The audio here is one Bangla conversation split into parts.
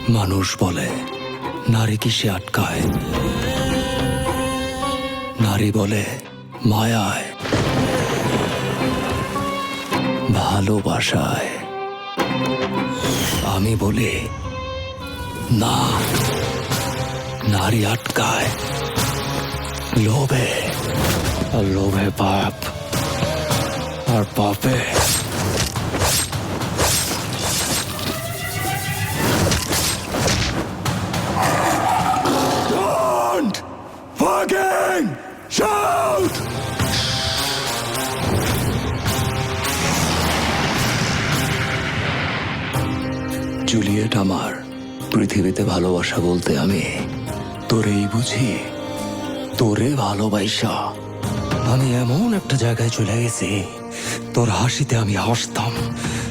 মানুষ বলে নারী কিসে আটকায়, নারী বলে মায়ায়, ভালোবাসায়। আমি বলি না, নারী আটকায় লোভে, আর লোভে পাপ, আর পাপে Don't fucking shout! জুলিয়েট আমার, পৃথিবীতে ভালোবাসা বলতে আমি তোরেই বুঝি। তোরে ভালোবাসা আমি এমন একটা জায়গায় চলে গেছি, তোর হাসিতে আমি হাসতাম,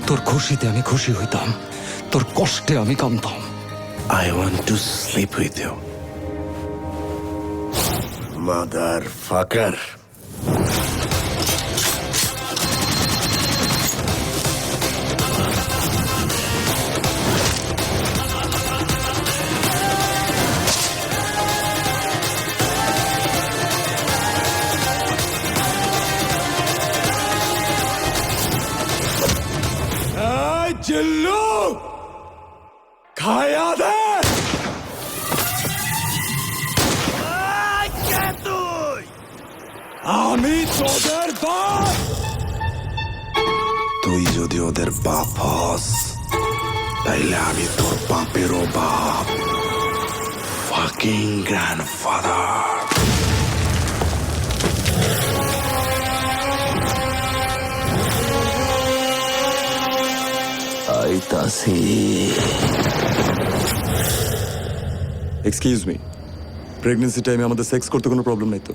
তোর খুশিতে আমি খুশি হইতাম, তোর কষ্টে আমি কামতাম। I want to sleep with you, motherfucker. চিল্লু খায়া দে। আমি তোদের বাপ। তুই যদি ওদের বাপ হস, তাইলে আমি তোর বাপেরও বাপ, fucking grandfather. আইতাছি। এক্সকিউজ মি, প্রেগনেন্সি টাইমে আমাদের সেক্স করতে কোনো প্রবলেম নাই তো?